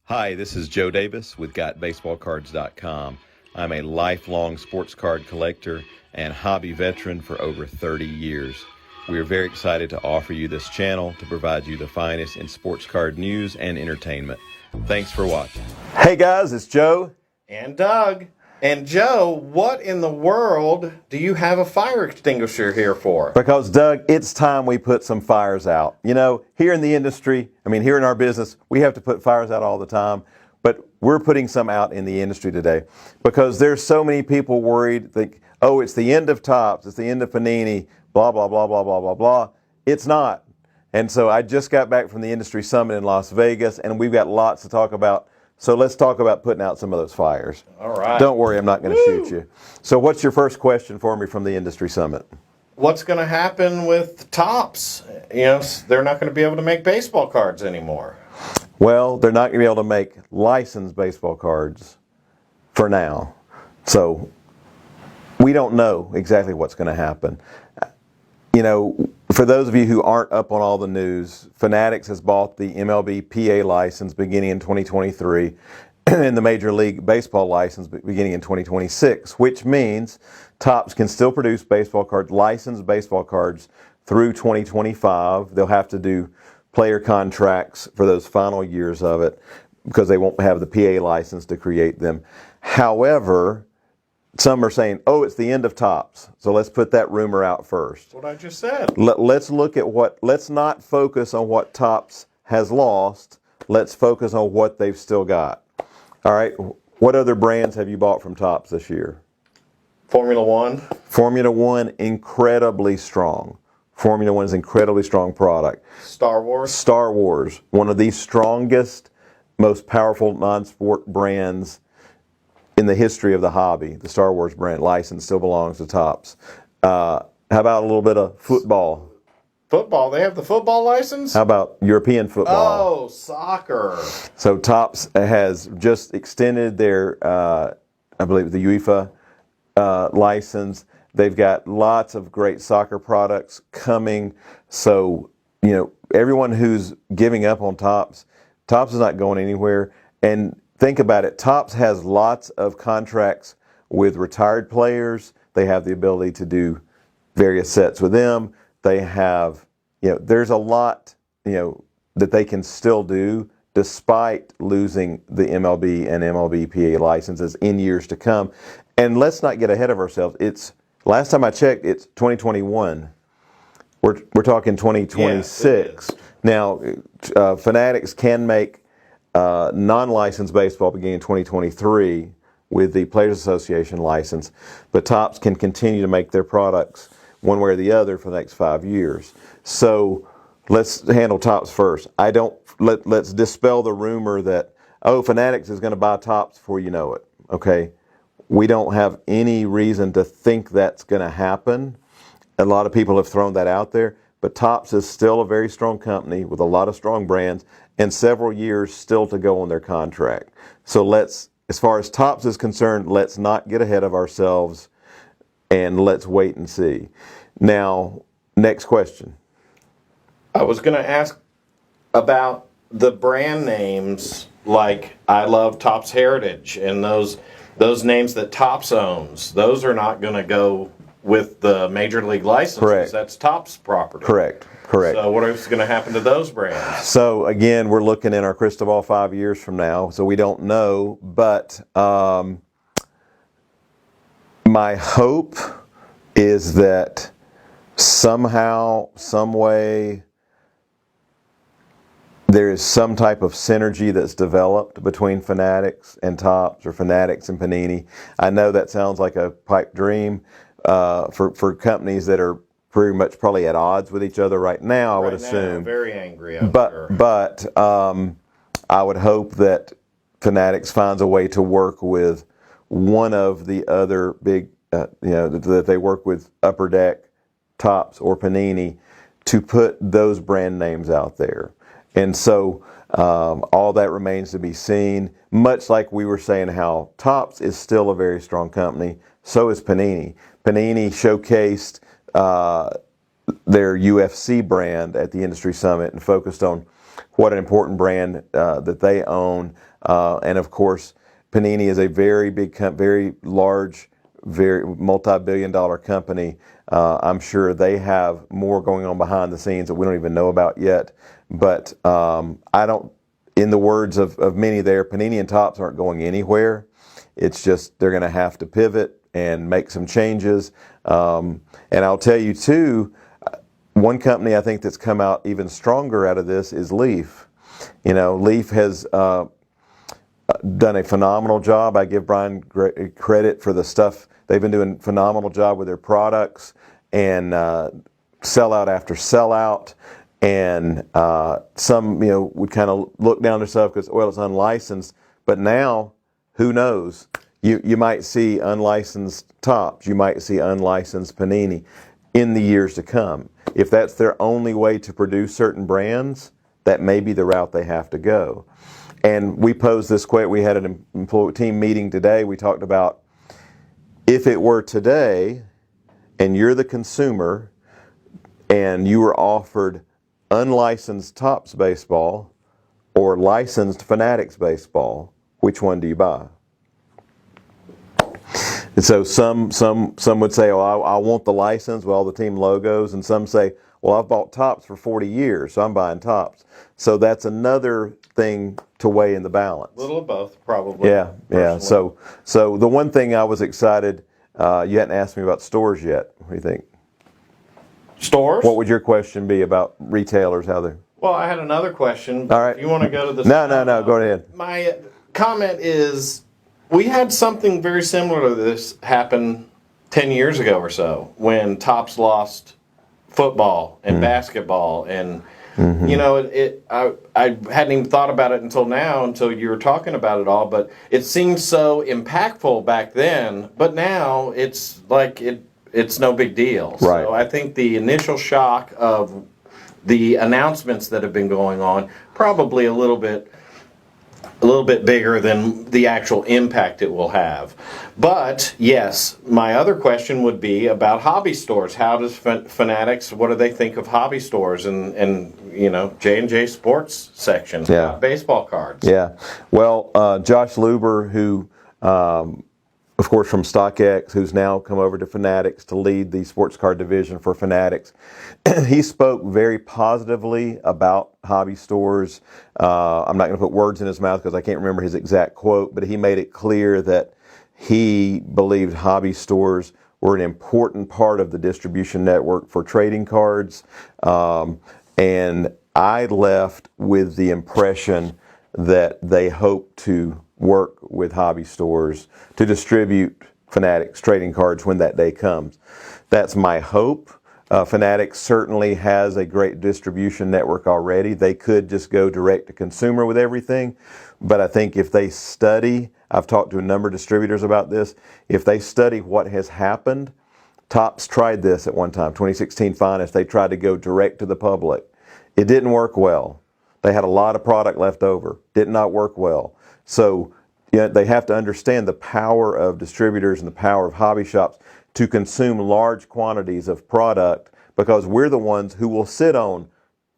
Hi, this is Joe Davis with GotBaseballCards.com. I'm a lifelong sports card collector and hobby veteran for over 30 years. We are very excited to offer you this channel to provide you the finest in sports card news and entertainment. Thanks for watching. Hey guys, it's Joe. And Doug. And Joe, what in the world do you have a fire extinguisher here for? Because Doug, it's time we put some fires out. You know, here in the industry, here in our business, we have to put fires out all the time, but we're putting some out in the industry today because there's so many people worried, think, oh, it's the end of Topps, it's the end of Panini, blah, blah, blah, blah, blah, blah, blah. It's not. And so I just got back from the industry summit in Las Vegas, and we've got lots to talk about. So let's talk about putting out some of those fires. All right. Don't worry, I'm not going to shoot you. So what's your first question for me from the industry summit? What's going to happen with Topps? You know, they're not going to be able to make baseball cards anymore. Well, they're not going to be able to make licensed baseball cards for now. So we don't know exactly what's going to happen. You know, for those of you who aren't up on all the news, Fanatics has bought the MLB PA license beginning in 2023 and the Major League Baseball license beginning in 2026, which means Topps can still produce baseball cards, licensed baseball cards through 2025. They'll have to do player contracts for those final years of it because they won't have the PA license to create them. However, some are saying, oh, it's the end of Topps. So let's put that rumor out first. That's what I just said. Let's look at let's not focus on what Topps has lost. Let's focus on what they've still got. All right. What other brands have you bought from Topps this year? Formula One. Formula One, incredibly strong. Formula One is an incredibly strong product. Star Wars. Star Wars, one of the strongest, most powerful non-sport brands in the history of the hobby. The Star Wars brand license still belongs to Topps. How about a little bit of football? Football. They have the football license? How about European football? Oh, soccer. So Topps has just extended their, I believe, the UEFA license. They've got lots of great soccer products coming. So, you know, everyone who's giving up on Topps is not going anywhere. And think about it. Topps has lots of contracts with retired players. They have the ability to do various sets with them. They have, you know, there's a lot, you know, that they can still do despite losing the MLB and MLB PA licenses in years to come. And let's not get ahead of ourselves. Last time I checked, it's 2021. We're talking 2026. Yeah, now, Fanatics can make non-licensed baseball beginning in 2023 with the Players Association license, but Topps can continue to make their products one way or the other for the next 5 years. So let's handle Topps first. Let's dispel the rumor that, oh, Fanatics is going to buy Topps before you know it. Okay, we don't have any reason to think that's going to happen. A lot of people have thrown that out there, but Topps is still a very strong company with a lot of strong brands and several years still to go on their contract. So as far as Topps is concerned, let's not get ahead of ourselves and let's wait and see. Now, next question. I was going to ask about the brand names like I Love Topps Heritage and those names that Topps owns. Those are not going to go with the Major League license. Correct. That's Topps property. Correct. So what is going to happen to those brands? So again, we're looking in our crystal ball 5 years from now, so we don't know. But my hope is that somehow, some way, there is some type of synergy that's developed between Fanatics and Topps or Fanatics and Panini. I know that sounds like a pipe dream for companies that are pretty much probably at odds with each other right now, I would assume. Very angry out there. But I would hope that Fanatics finds a way to work with one of the other big, that they work with Upper Deck, Topps, or Panini to put those brand names out there. And so all that remains to be seen. Much like we were saying how Topps is still a very strong company, so is Panini. Panini showcased their UFC brand at the industry summit and focused on what an important brand that they own. And of course, Panini is a very big, very large, very multi-billion-dollar company. I'm sure they have more going on behind the scenes that we don't even know about yet. But I don't, in the words of many there, Panini and Topps aren't going anywhere. It's just they're going to have to pivot and make some changes. And I'll tell you too, one company I think that's come out even stronger out of this is Leaf. You know, Leaf has done a phenomenal job. I give Brian credit for the stuff. They've been doing a phenomenal job with their products and sellout after sellout. And some, you know, would kind of look down their stuff because, well, it's unlicensed. But now, who knows? You might see unlicensed Topps. You might see unlicensed Panini in the years to come. If that's their only way to produce certain brands, that may be the route they have to go. And we posed this question. We had an employee team meeting today. We talked about if it were today and you're the consumer and you were offered unlicensed Topps baseball or licensed Fanatics baseball, which one do you buy? And so some would say, oh, I want the license with all the team logos, and some say, well, I've bought Topps for 40 years, so I'm buying Topps. So that's another thing to weigh in the balance. A little of both, probably. Yeah, yeah. So the one thing I was excited, you hadn't asked me about stores yet. What do you think? Stores? What would your question be about retailers, how they're... Well, I had another question. All right. You want to go to the... No, go ahead. My comment is, we had something very similar to this happen 10 years ago or so when Topps lost football and basketball. And, you know, I hadn't even thought about it until now, until you were talking about it all. But it seemed so impactful back then. But now it's like it's no big deal. Right. So I think the initial shock of the announcements that have been going on, probably a little bit bigger than the actual impact it will have. But yes, my other question would be about hobby stores. How does Fanatics, what do they think of hobby stores and you know, J&J Sports section, baseball cards? Yeah. Well, Josh Luber, who of course from StockX, who's now come over to Fanatics to lead the sports card division for Fanatics, he spoke very positively about hobby stores. I'm not going to put words in his mouth because I can't remember his exact quote, but he made it clear that he believed hobby stores were an important part of the distribution network for trading cards. And I left with the impression that they hope to work with hobby stores to distribute Fanatics trading cards when that day comes. That's my hope. Fanatics certainly has a great distribution network already. They could just go direct to consumer with everything, but I think if they study, I've talked to a number of distributors about this, if they study what has happened, Topps tried this at one time, 2016 Finest, they tried to go direct to the public. It didn't work well. They had a lot of product left over. Did not work well. So they have to understand the power of distributors and the power of hobby shops to consume large quantities of product, because we're the ones who will sit on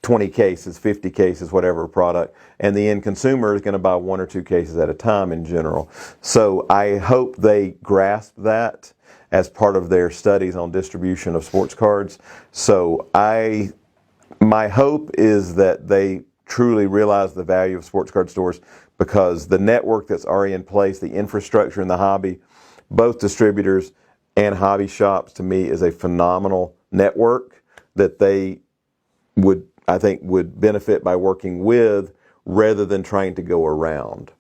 20 cases, 50 cases, whatever product, and the end consumer is going to buy 1 or 2 cases at a time in general. So I hope they grasp that as part of their studies on distribution of sports cards. So my hope is that they truly realize the value of sports card stores, because the network that's already in place, the infrastructure in the hobby, both distributors and hobby shops, to me is a phenomenal network that they would, I think, would benefit by working with rather than trying to go around.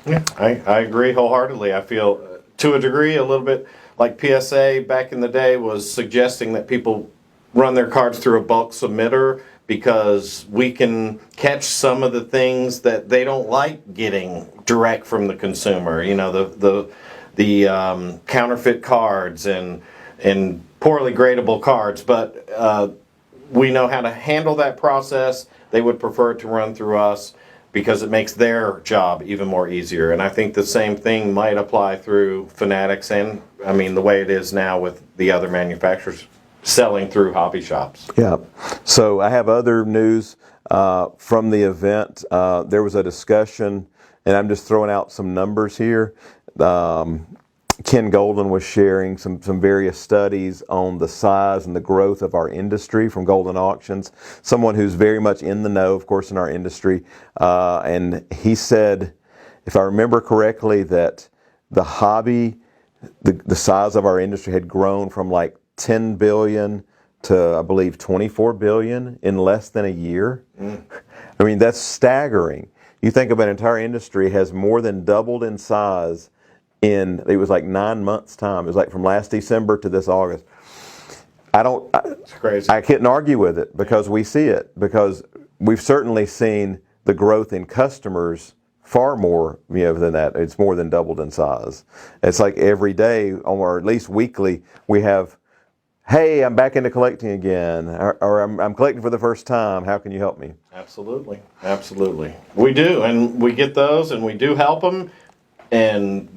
Yeah, I agree wholeheartedly. I feel, to a degree, a little bit like PSA back in the day was suggesting that people run their cards through a bulk submitter, because we can catch some of the things that they don't like getting direct from the consumer. You know, the counterfeit cards and poorly gradable cards. But we know how to handle that process. They would prefer it to run through us because it makes their job even more easier. And I think the same thing might apply through Fanatics and, I mean, the way it is now with the other manufacturers selling through hobby shops. Yeah. So I have other news from the event. There was a discussion, and I'm just throwing out some numbers here. Ken Golden was sharing some various studies on the size and the growth of our industry from Golden Auctions, someone who's very much in the know, of course, in our industry. And he said, if I remember correctly, that the hobby, the size of our industry had grown from like 10 billion to, I believe, 24 billion in less than a year. I mean, that's staggering. You think about an entire industry has more than doubled in size in, it was like 9 months' time. It was like from last December to this August. It's crazy. I couldn't argue with it because we see it, because we've certainly seen the growth in customers far more, than that. It's more than doubled in size. It's like every day, or at least weekly, we have, hey, I'm back into collecting again, or I'm collecting for the first time. How can you help me? Absolutely. Absolutely. We do, and we get those, and we do help them. And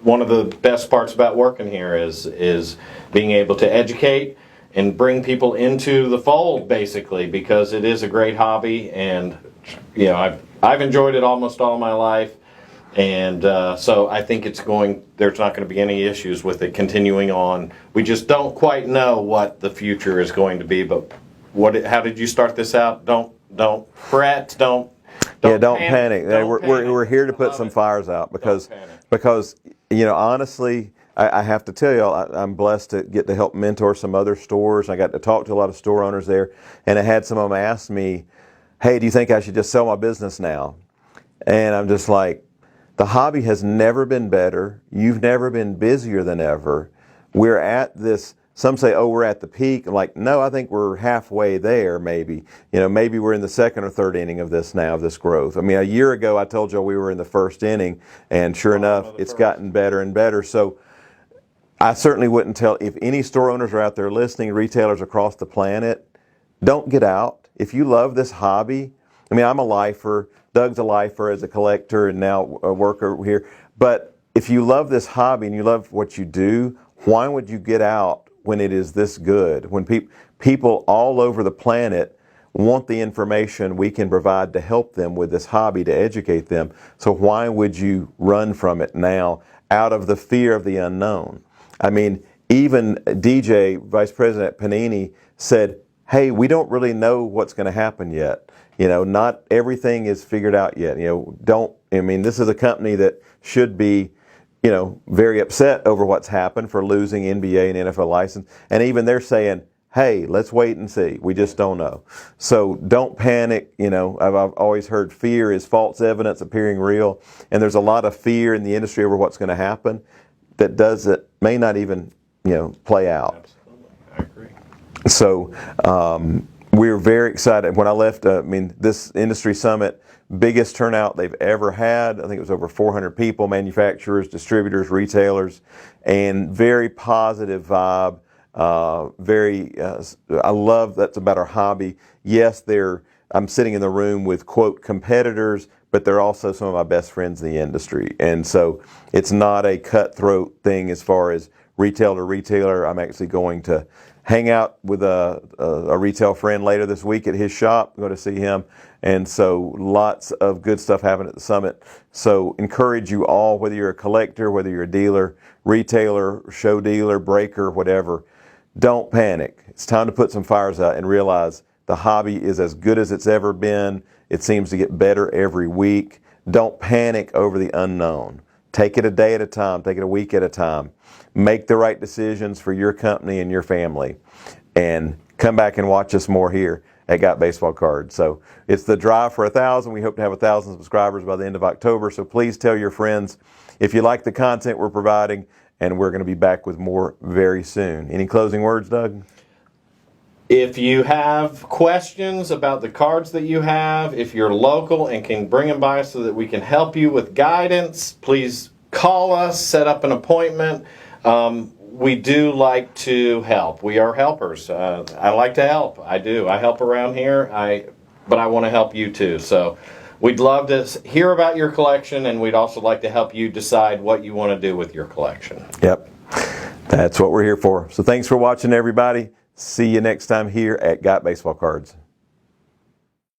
one of the best parts about working here is being able to educate and bring people into the fold, basically, because it is a great hobby, and I've enjoyed it almost all my life, and so I think there's not going to be any issues with it continuing on. We just don't quite know what the future is going to be, but how did you start this out? Don't fret, don't panic. Don't We're here to put some fires out because honestly, I have to tell you, I'm blessed to get to help mentor some other stores. I got to talk to a lot of store owners there, and I had some of them ask me, hey, do you think I should just sell my business now? And I'm just like, the hobby has never been better. You've never been busier than ever. We're at this, some say, oh, we're at the peak. I'm like, no, I think we're halfway there, maybe. Maybe we're in the second or third inning of this now, of this growth. I mean, a year ago, I told you we were in the first inning, and sure enough, it's gotten better and better. So I certainly wouldn't tell, if any store owners are out there listening, retailers across the planet, don't get out. If you love this hobby, I mean, I'm a lifer, Doug's a lifer as a collector and now a worker here, but if you love this hobby and you love what you do, why would you get out when it is this good? When people all over the planet want the information we can provide to help them with this hobby, to educate them, so why would you run from it now out of the fear of the unknown? I mean, even DJ, Vice President Panini, said, hey, we don't really know what's going to happen yet. Not everything is figured out yet. This is a company that should be, very upset over what's happened for losing NBA and NFL license. And even they're saying, hey, let's wait and see. We just don't know. So don't panic. I've always heard fear is false evidence appearing real. And there's a lot of fear in the industry over what's going to happen that may not even, play out. Absolutely. I agree. So we're very excited. When I left, this industry summit, biggest turnout they've ever had. I think it was over 400 people, manufacturers, distributors, retailers, and very positive vibe. I love that's about our hobby. Yes, I'm sitting in the room with, quote, competitors, but they're also some of my best friends in the industry. And so it's not a cutthroat thing as far as retailer to retailer. I'm actually going to hang out with a retail friend later this week at his shop, go to see him. And so lots of good stuff happened at the summit. So encourage you all, whether you're a collector, whether you're a dealer, retailer, show dealer, breaker, whatever, don't panic. It's time to put some fires out and realize the hobby is as good as it's ever been. It seems to get better every week. Don't panic over the unknown. Take it a day at a time. Take it a week at a time. Make the right decisions for your company and your family. And come back and watch us more here at Got Baseball Cards. So it's the drive for 1,000. We hope to have 1,000 subscribers by the end of October. So please tell your friends if you like the content we're providing, and we're going to be back with more very soon. Any closing words, Doug? If you have questions about the cards that you have, if you're local and can bring them by so that we can help you with guidance, please call us, set up an appointment. We do like to help. We are helpers. I like to help. I do. I help around here, but I want to help you too. So we'd love to hear about your collection, and we'd also like to help you decide what you want to do with your collection. Yep. That's what we're here for. So thanks for watching, everybody. See you next time here at Got Baseball Cards.